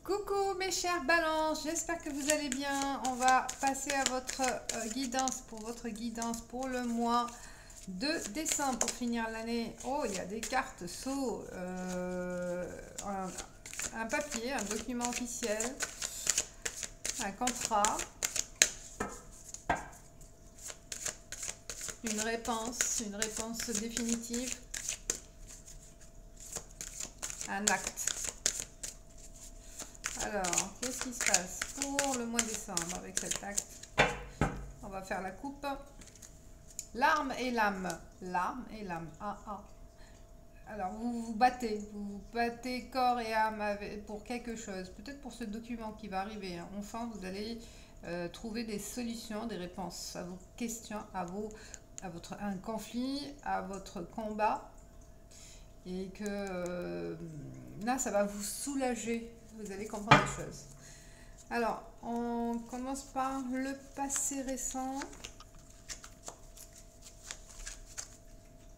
Coucou mes chers balances, j'espère que vous allez bien. On va passer à votre guidance pour le mois de décembre pour finir l'année. Oh, il y a des cartes sceaux, un papier, un document officiel, un contrat, une réponse définitive, un acte. Alors, qu'est-ce qui se passe pour le mois de décembre avec cet acte? On va faire la coupe. L'arme et l'âme. L'arme et l'âme. Alors, vous vous battez corps et âme pour quelque chose. Peut-être pour ce document qui va arriver. Enfin, vous allez trouver des solutions, des réponses à vos questions, à un conflit, à votre combat. Et que là, ça va vous soulager. Vous allez comprendre les choses. Alors, on commence par le passé récent,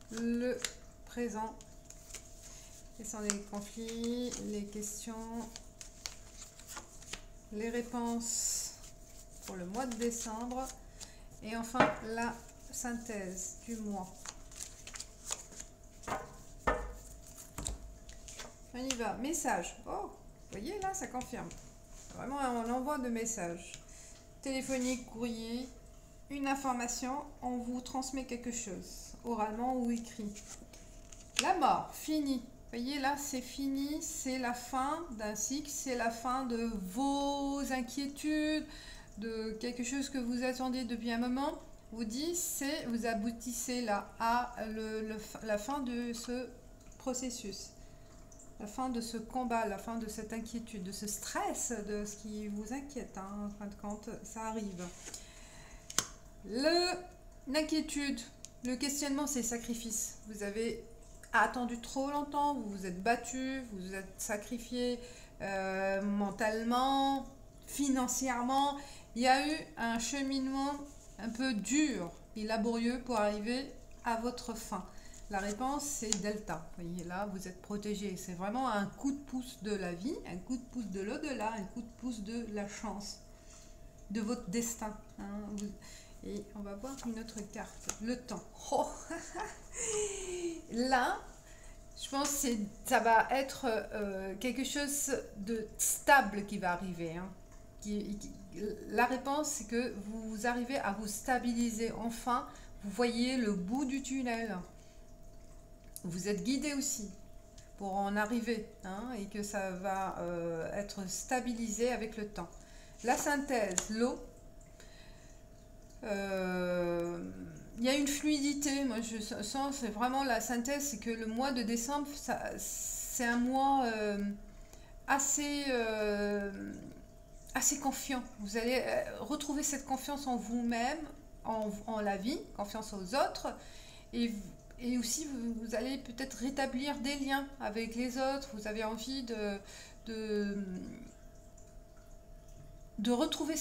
le présent. Quels sont les conflits, les questions, les réponses pour le mois de décembre. Et enfin, la synthèse du mois. On y va. Message. Oh! Vous voyez là, ça confirme. Vraiment un envoi de messages. Téléphonique, courrier, une information, on vous transmet quelque chose, oralement ou écrit. La mort, fini. Vous voyez là, c'est fini, c'est la fin d'un cycle, c'est la fin de vos inquiétudes, de quelque chose que vous attendiez depuis un moment. Vous dit, vous aboutissez là à la fin de ce processus. La fin de ce combat, la fin de cette inquiétude, de ce stress, de ce qui vous inquiète, en fin de compte, ça arrive. L'inquiétude, le questionnement, c'est sacrifice. Vous avez attendu trop longtemps, vous vous êtes battu, vous vous êtes sacrifié mentalement, financièrement. Il y a eu un cheminement un peu dur et laborieux pour arriver à votre fin. La réponse, c'est Delta. Vous voyez là, vous êtes protégé. C'est vraiment un coup de pouce de la vie, un coup de pouce de l'au-delà, un coup de pouce de la chance, de votre destin. Et on va voir une autre carte, le temps. Oh. Là, je pense que ça va être quelque chose de stable qui va arriver. La réponse, c'est que vous arrivez à vous stabiliser. Enfin, vous voyez le bout du tunnel. Vous êtes guidé aussi pour en arriver et que ça va être stabilisé avec le temps. La synthèse, l'eau, il y a une fluidité. Moi, je sens, c'est vraiment la synthèse, c'est que le mois de décembre, c'est un mois assez confiant. Vous allez retrouver cette confiance en vous-même, en la vie, confiance aux autres, et aussi, vous allez peut-être rétablir des liens avec les autres. Vous avez envie de retrouver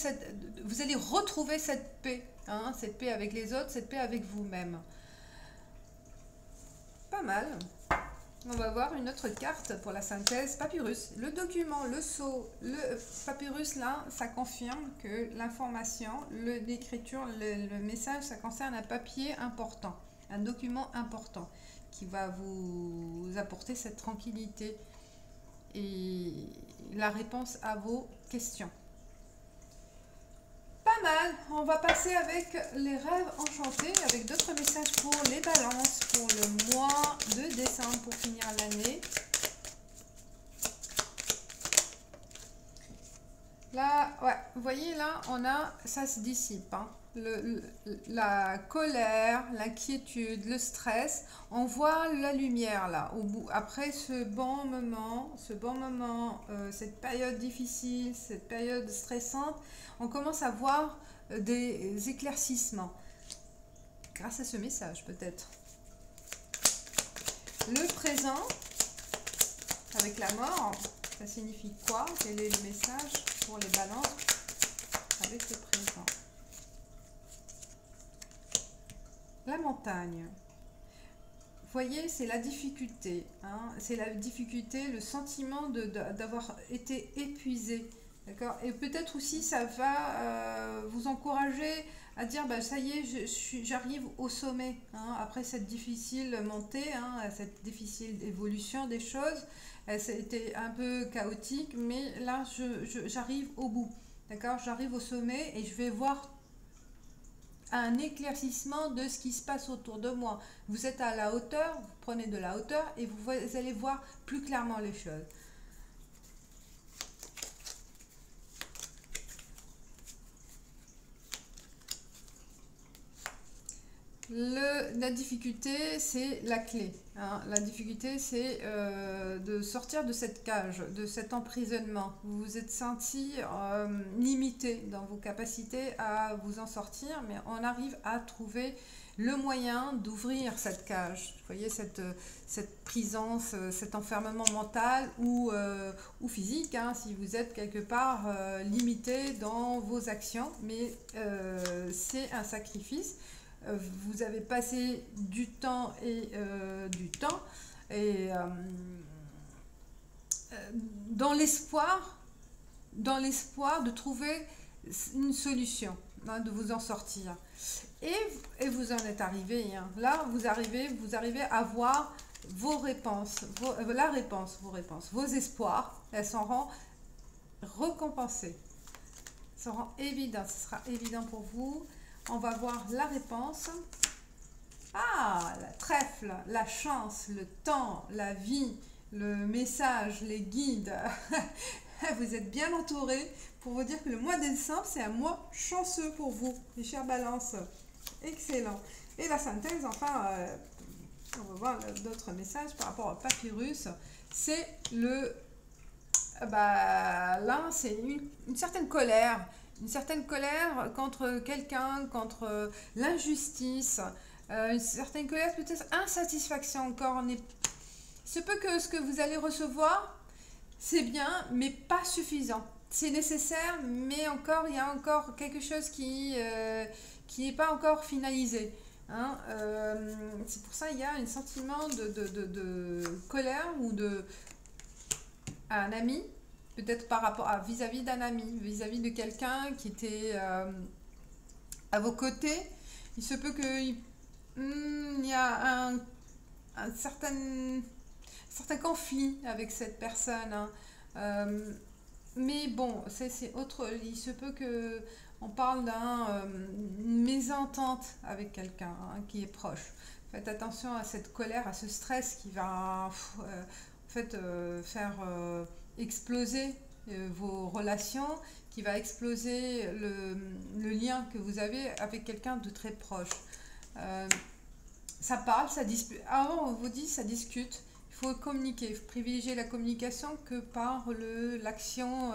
vous allez retrouver cette paix. Cette paix avec les autres, cette paix avec vous-même. Pas mal. On va voir une autre carte pour la synthèse. Papyrus. Le document, le sceau, le papyrus, là, ça confirme que l'information, l'écriture, le message, ça concerne un papier important. Un document important qui va vous apporter cette tranquillité et la réponse à vos questions. Pas mal, on va passer avec les rêves enchantés, avec d'autres messages pour les balances, pour le mois de décembre, pour finir l'année. Là, ouais, vous voyez là, ça se dissipe. La colère, l'inquiétude, le stress, on voit la lumière là, au bout. Après ce bon moment, cette période difficile, cette période stressante, on commence à voir des éclaircissements. Grâce à ce message peut-être. Le présent, avec la mort, ça signifie quoi? Quel est le message pour les balances avec le présent? La montagne. voyez, c'est la difficulté, hein, c'est la difficulté, le sentiment d'avoir été épuisé, d'accord? Et peut-être aussi ça va vous encourager à dire, bah, ça y est, j'arrive au sommet, hein, après cette difficile montée, hein, cette difficile évolution des choses. C'était un peu chaotique, mais là, j'arrive au bout, d'accord? J'arrive au sommet et je vais voir un éclaircissement de ce qui se passe autour de moi. Vous êtes à la hauteur, vous prenez de la hauteur et vous allez voir plus clairement les choses. La difficulté, c'est la clé, hein. La difficulté, c'est de sortir de cette cage, de cet emprisonnement. Vous vous êtes senti limité dans vos capacités à vous en sortir, mais on arrive à trouver le moyen d'ouvrir cette cage. Vous voyez, cette prisance, cet enfermement mental ou physique, hein, si vous êtes quelque part limité dans vos actions, mais c'est un sacrifice. Vous avez passé du temps et dans l'espoir de trouver une solution, hein, de vous en sortir, et vous en êtes arrivé, hein. Là vous arrivez à voir vos réponses, vos espoirs, elles seront récompensées, seront évidentes, ce sera évident pour vous. On va voir la réponse. Ah, la trèfle, la chance, le temps, la vie, le message, les guides. Vous êtes bien entourés pour vous dire que le mois de décembre, c'est un mois chanceux pour vous, les chères balances. Excellent. Et la synthèse, enfin, on va voir d'autres messages par rapport au papyrus. C'est le... là, c'est une certaine colère. Une certaine colère contre quelqu'un, contre l'injustice, une certaine colère, peut-être insatisfaction encore. Il se peut que ce que vous allez recevoir, c'est bien, mais pas suffisant. C'est nécessaire, mais encore, il y a encore quelque chose qui n'est pas encore finalisé, hein. C'est pour ça qu'il y a un sentiment de colère ou à un ami. Peut-être par rapport à vis-à-vis d'un ami, vis-à-vis de quelqu'un qui était à vos côtés. Il se peut qu'il y a un certain conflit avec cette personne, hein. Mais bon, c'est autre. Il se peut qu'on parle d'une mésentente avec quelqu'un, hein, qui est proche. Faites attention à cette colère, à ce stress qui va faire exploser vos relations, qui va exploser le lien que vous avez avec quelqu'un de très proche. Ça parle, ça dispute. Avant, on vous dit, ça discute. Il faut communiquer, il faut privilégier la communication que par l'action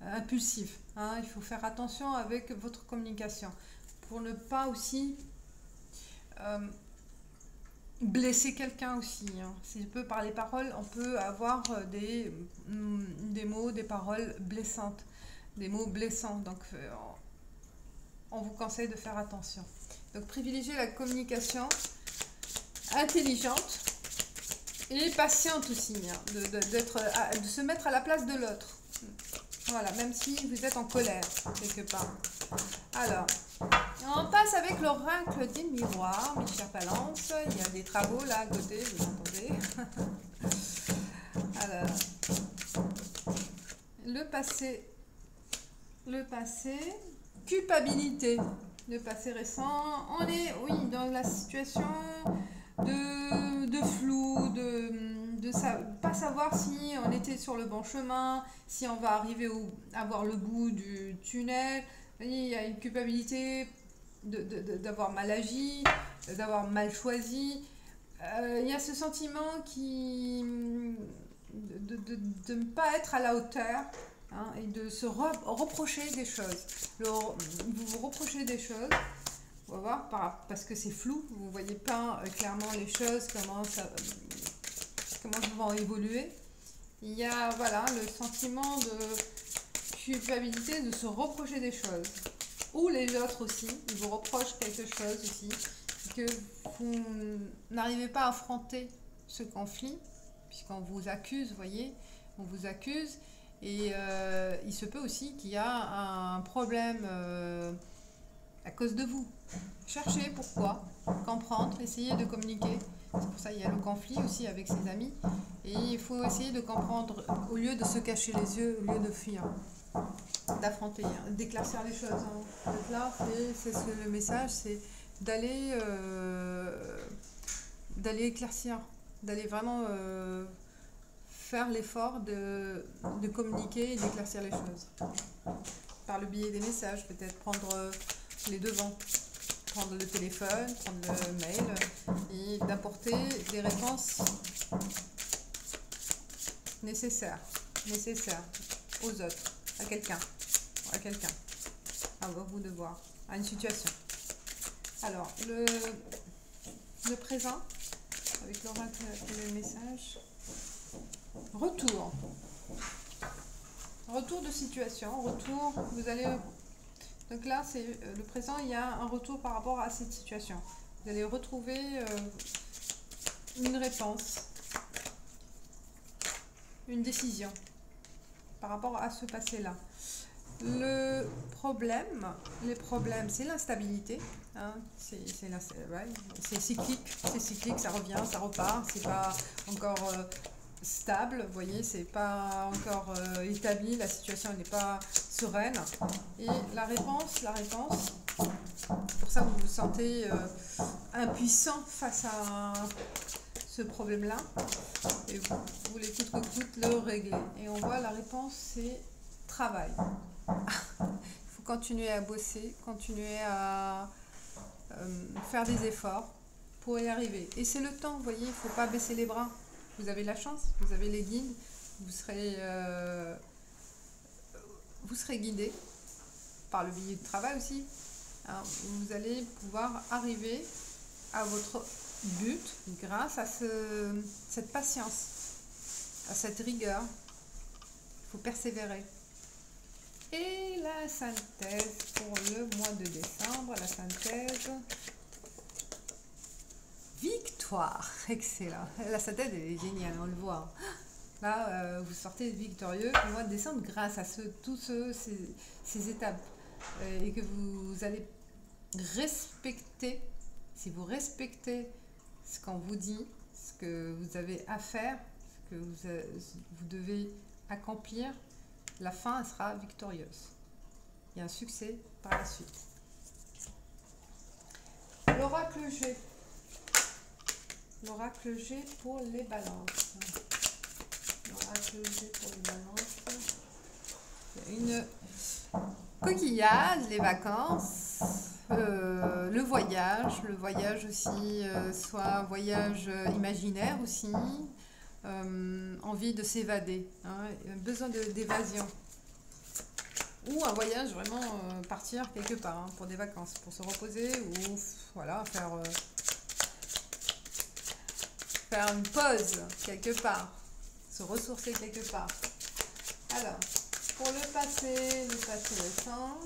impulsive, hein. Il faut faire attention avec votre communication pour ne pas aussi blesser quelqu'un aussi, hein. Si peu par les paroles, on peut avoir des mots, des paroles blessantes, des mots blessants. Donc, on vous conseille de faire attention. Donc, privilégiez la communication intelligente et patiente aussi, hein, de se mettre à la place de l'autre. Voilà, même si vous êtes en colère quelque part. Alors, on passe avec l'oracle des miroirs, mes chers balances. Il y a des travaux là à côté, vous entendez. Alors, le passé, culpabilité, le passé récent. On est, oui, dans la situation de flou, pas savoir si on était sur le bon chemin, si on va arriver à voir le bout du tunnel. Il y a une culpabilité d'avoir mal agi, d'avoir mal choisi. Il y a ce sentiment de ne pas être à la hauteur, hein, et de se reprocher des choses. Vous vous reprochez des choses. On va voir, parce que c'est flou, vous ne voyez pas clairement les choses, comment vont évoluer. Il y a, voilà, le sentiment de culpabilité, de se reprocher des choses. Ou les autres aussi, ils vous reprochent quelque chose aussi. que vous n'arrivez pas à affronter ce conflit, puisqu'on vous accuse, vous voyez, on vous accuse, et il se peut aussi qu'il y a un problème à cause de vous. Cherchez pourquoi, comprendre, essayez de communiquer. C'est pour ça qu'il y a le conflit aussi avec ses amis. Et il faut essayer de comprendre, au lieu de se cacher les yeux, au lieu de fuir, d'affronter, d'éclaircir les choses. Donc là, c'est le message, c'est d'aller éclaircir, d'aller vraiment faire l'effort de communiquer et d'éclaircir les choses. Par le biais des messages, peut-être prendre les devants, prendre le téléphone, prendre le mail et d'apporter des réponses nécessaires aux autres, à quelqu'un, à vous de voir, à une situation. Alors, le présent, avec l'oracle et le message. Retour de situation, vous allez... Donc là, c'est le présent, il y a un retour par rapport à cette situation. Vous allez retrouver une réponse, une décision par rapport à ce passé-là. Les problèmes, c'est l'instabilité. Hein, c'est cyclique, ça revient, ça repart. C'est pas encore stable, vous voyez, c'est pas encore établi, la situation n'est pas sereine. Et la réponse, pour ça vous vous sentez impuissant face à ce problème-là, et vous voulez coûte que coûte le régler. Et on voit la réponse, c'est travail. Il faut continuer à bosser, continuer à faire des efforts pour y arriver. Et c'est le temps, vous voyez, il ne faut pas baisser les bras. Vous avez la chance, vous avez les guides, vous serez guidé par le biais de travail aussi. Alors, vous allez pouvoir arriver à votre but grâce à cette patience, à cette rigueur. Il faut persévérer. Et la synthèse pour le mois de décembre, la synthèse victoire, excellent. La synthèse est géniale, on le voit. Là, vous sortez victorieux au mois de décembre grâce à ces étapes et que vous allez respecter. Si vous respectez ce qu'on vous dit, ce que vous avez à faire, ce que vous devez accomplir, la fin elle sera victorieuse. Il y a un succès par la suite. L'oracle G. L'oracle G pour les balances. L'oracle G pour les balances. Il y a une coquillade, les vacances, le voyage aussi, soit voyage imaginaire aussi, envie de s'évader, hein, besoin d'évasion. Ou un voyage vraiment partir quelque part hein, pour des vacances, pour se reposer ou voilà, faire une pause quelque part, se ressourcer quelque part. Alors, pour le passé récent.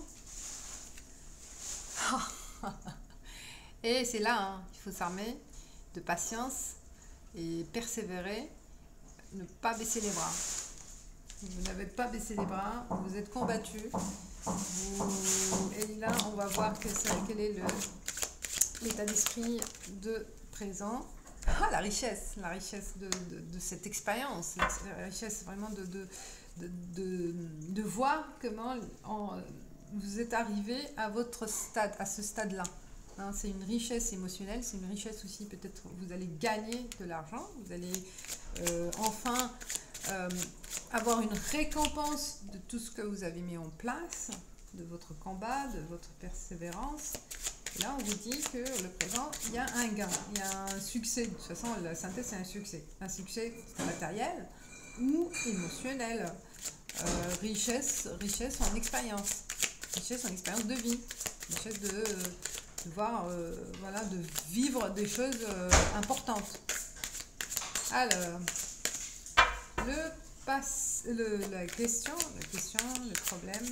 Et c'est là, hein, il faut s'armer de patience et persévérer, ne pas baisser les bras. Vous n'avez pas baissé les bras, vous êtes combattu. Et là, on va voir quel est l'état d'esprit de présent. Ah, la richesse de cette expérience, la richesse vraiment de voir comment vous êtes arrivé à votre stade, à ce stade-là. Hein, c'est une richesse émotionnelle, c'est une richesse aussi, peut-être vous allez gagner de l'argent, vous allez enfin avoir une récompense de tout ce que vous avez mis en place, de votre combat, de votre persévérance. Et là, on vous dit que le présent, il y a un gain, il y a un succès. De toute façon, la synthèse, c'est un succès matériel ou émotionnel. Richesse en expérience de vie, richesse de voir, voilà, de vivre des choses importantes. Alors, la question, le problème.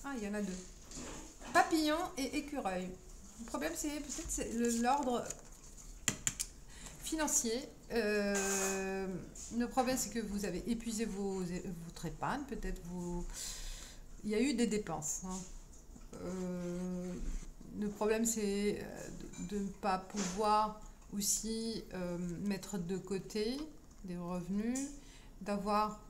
Ah, il y en a deux. Papillon et écureuil. Le problème, c'est peut-être l'ordre financier. Le problème, c'est que vous avez épuisé votre épargne. Peut-être il y a eu des dépenses. Hein. Le problème, c'est de ne pas pouvoir aussi mettre de côté des revenus, d'avoir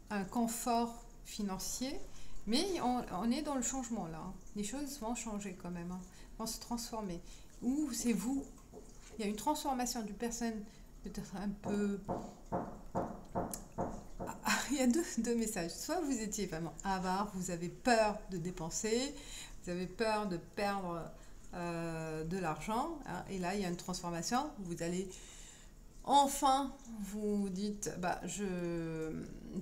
un confort financier. Mais on est dans le changement là. Les choses vont changer quand même, hein, vont se transformer. Ou c'est vous. Il y a une transformation du personne peut-être un peu... Il y a deux messages. Soit vous étiez vraiment avare, vous avez peur de dépenser, vous avez peur de perdre de l'argent. Hein, et là, il y a une transformation. Vous allez enfin, vous dites, bah, je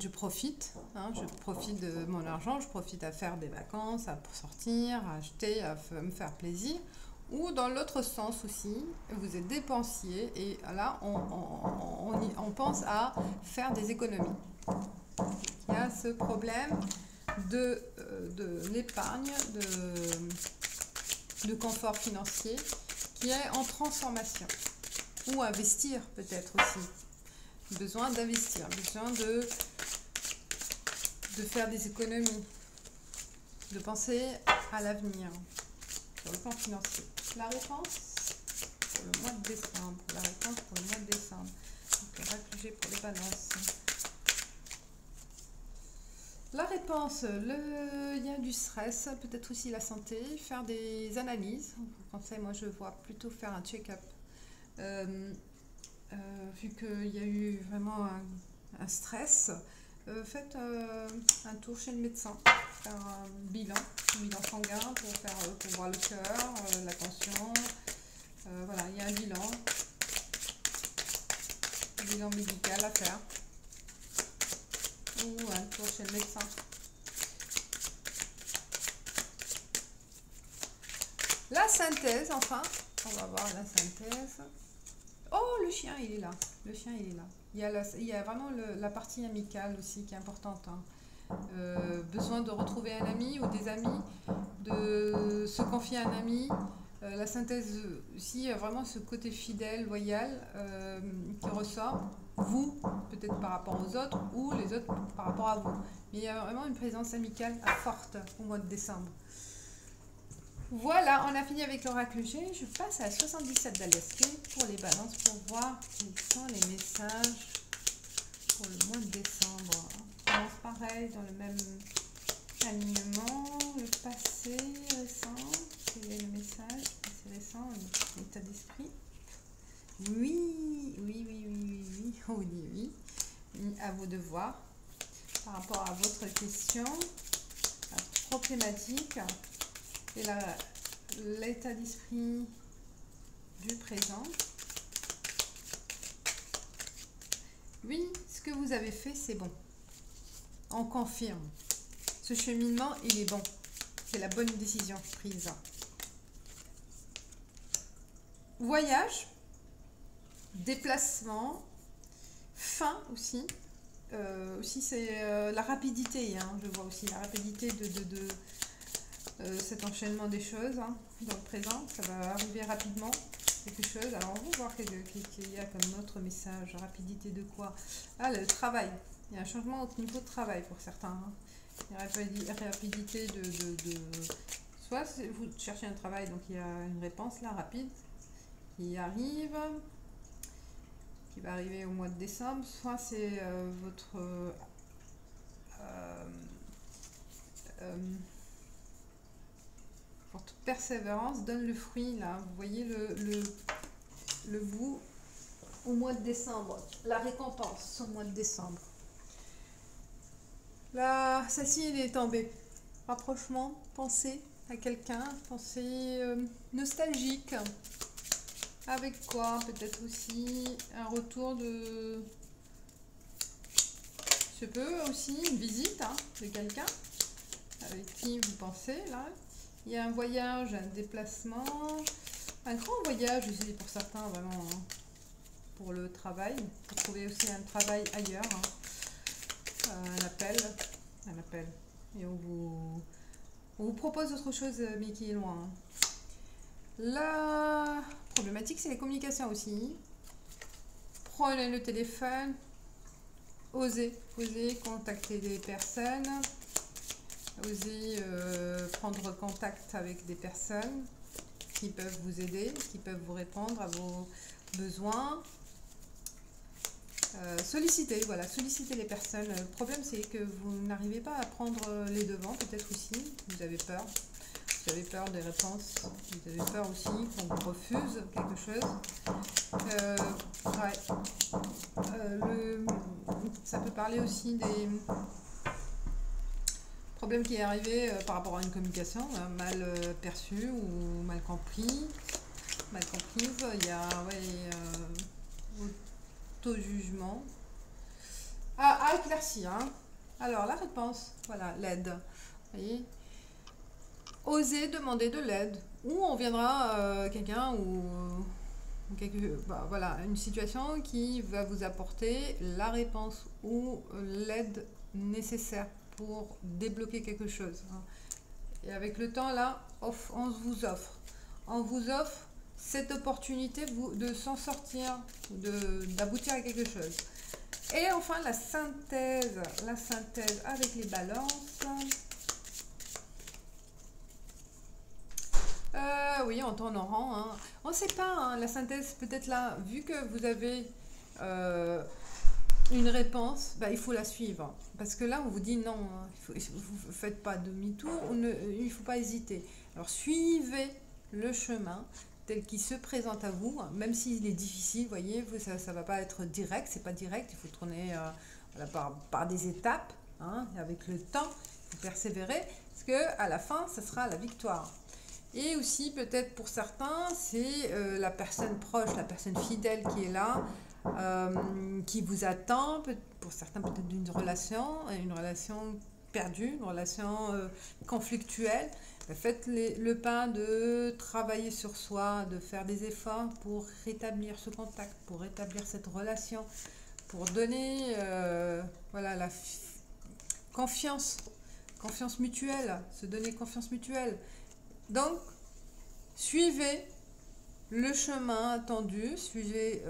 profite. Hein, je profite de mon argent, je profite à faire des vacances, à sortir, à acheter, à me faire plaisir. Ou dans l'autre sens aussi, vous êtes dépensier et là, on pense à faire des économies. Il y a ce problème de l'épargne, de confort financier qui est en transformation. Ou investir peut-être aussi. Besoin d'investir, besoin de faire des économies, de penser à l'avenir sur le plan financier. La réponse pour le mois de décembre. La réponse pour le mois de décembre. Donc, le réfugié pour les balances. La réponse, il y a du stress, peut-être aussi la santé, faire des analyses. Vous pensez, moi je vois plutôt faire un check-up. Vu qu'il y a eu vraiment un stress, faites un tour chez le médecin, faire un bilan sanguin pour voir le cœur, la tension. Voilà, il y a un bilan médical à faire. Ou un tour chez le médecin. La synthèse, enfin, on va voir la synthèse. Oh, le chien, il est là. Le chien, il est là. Il y a vraiment la partie amicale aussi qui est importante. Hein. Besoin de retrouver un ami ou des amis, de se confier à un ami. La synthèse aussi, il y a vraiment ce côté fidèle, loyal qui ressort. Vous, peut-être par rapport aux autres, ou les autres par rapport à vous. Mais il y a vraiment une présence amicale forte au mois de décembre. Voilà, on a fini avec l'oracle G. Je passe à 77 d'Aliasté pour les balances pour voir quels sont les messages pour le mois de décembre. On commence pareil dans le même alignement. Le passé récent, quel est le message? Passé récent, l'état d'esprit. Oui. Oh oui. À vous de voir par rapport à votre question, à votre problématique. Et l'état d'esprit du présent. Oui, ce que vous avez fait, c'est bon. On confirme. Ce cheminement, il est bon. C'est la bonne décision prise. Voyage, déplacement, fin aussi. Aussi, c'est la rapidité. Hein, je vois aussi la rapidité de cet enchaînement des choses hein, dans le présent. Ça va arriver rapidement, quelque chose. Alors, on va voir qu'il y a comme autre message. Rapidité de quoi? Ah, le travail. Il y a un changement au niveau de travail pour certains. Hein. Il y a rapidité soit vous cherchez un travail, donc il y a une réponse là, rapide, qui arrive, qui va arriver au mois de décembre. Soit c'est votre persévérance donne le fruit là. Vous voyez le bout au mois de décembre. La récompense au mois de décembre. Là, celle-ci, elle est tombée. Rapprochement, pensée à quelqu'un, pensée nostalgique. Avec quoi? Peut-être aussi un retour de... Je peux aussi une visite hein, de quelqu'un avec qui vous pensez là. Il y a un voyage, un déplacement, un grand voyage aussi pour certains vraiment hein, pour le travail. Pour trouver aussi un travail ailleurs. Hein. Un appel. Et on vous propose autre chose mais qui est loin. Hein. La problématique, c'est les communications aussi. Prenez le téléphone. Osez contacter des personnes. Osez prendre contact avec des personnes qui peuvent vous aider, qui peuvent vous répondre à vos besoins. Sollicitez les personnes. Le problème, c'est que vous n'arrivez pas à prendre les devants, peut-être aussi. Vous avez peur. Vous avez peur des réponses. Vous avez peur aussi qu'on vous refuse quelque chose. Ça peut parler aussi des problèmes qui est arrivé par rapport à une communication mal perçue ou mal comprise. Il y a auto-jugement. À éclaircir. Hein. Alors, la réponse, voilà, l'aide. Vous voyez, osez demander de l'aide. Ou on viendra quelqu'un ou voilà, une situation qui va vous apporter la réponse ou l'aide nécessaire pour débloquer quelque chose. Et avec le temps, là, on vous offre cette opportunité de s'en sortir, d'aboutir à quelque chose. Et enfin, la synthèse avec les balances. Oui, en temps rang. Hein. On ne sait pas, hein, la synthèse, peut-être là, vu que vous avez une réponse, bah, il faut la suivre. Parce que là, on vous dit non, vous ne faites pas demi-tour, il ne faut pas hésiter. Alors, suivez le chemin tel qu'il se présente à vous, même s'il est difficile, vous voyez, ça ne va pas être direct, c'est pas direct, il faut tourner voilà, par des étapes, hein, avec le temps, il faut persévérer, parce qu'à la fin, ce sera la victoire. Et aussi, peut-être pour certains, c'est la personne proche, la personne fidèle qui est là, qui vous attend, pour certains peut-être d'une relation perdue, une relation conflictuelle. Faites le pas de travailler sur soi, de faire des efforts pour rétablir ce contact, pour rétablir cette relation, pour donner voilà, la confiance mutuelle, se donner confiance mutuelle. Donc, suivez le chemin attendu, suivez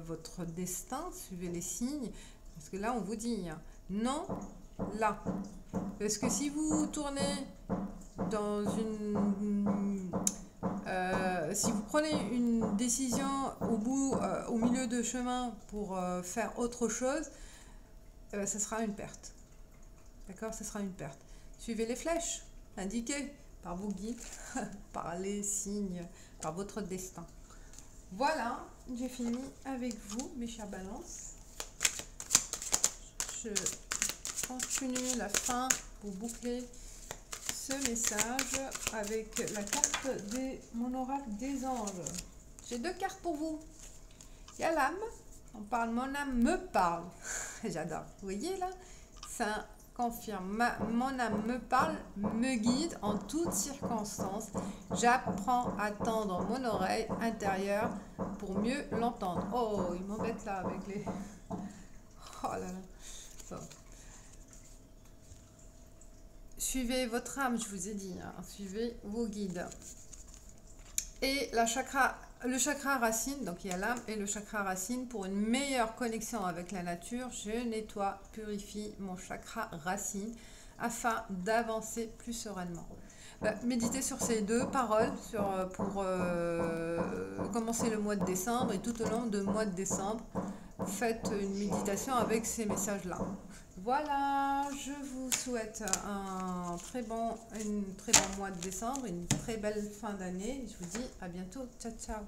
votre destin, suivez les signes, parce que là, on vous dit non, là. Parce que si vous tournez dans si vous prenez une décision au milieu de chemin pour faire autre chose, ce sera une perte. D'accord, ce sera une perte. Suivez les flèches indiquées par vos guides, par les signes, par votre destin. Voilà, j'ai fini avec vous, mes chers balances. Je continue la fin pour boucler ce message avec la carte mon oracle des anges. J'ai 2 cartes pour vous. Il y a l'âme, on parle, mon âme me parle. J'adore. Vous voyez là, ça confirme, mon âme me parle, me guide en toutes circonstances. J'apprends à tendre mon oreille intérieure pour mieux l'entendre. Oh, il m'embête là avec les... Oh là là. Bon. Suivez votre âme, je vous ai dit, hein. Suivez vos guides. Et le chakra racine, donc il y a l'âme et le chakra racine, pour une meilleure connexion avec la nature, je nettoie, purifie mon chakra racine afin d'avancer plus sereinement. Méditez sur ces 2 paroles pour commencer le mois de décembre, et tout au long du mois de décembre, faites une méditation avec ces messages-là. Voilà, je vous souhaite un très bon mois de décembre, une très belle fin d'année. Je vous dis à bientôt. Ciao, ciao.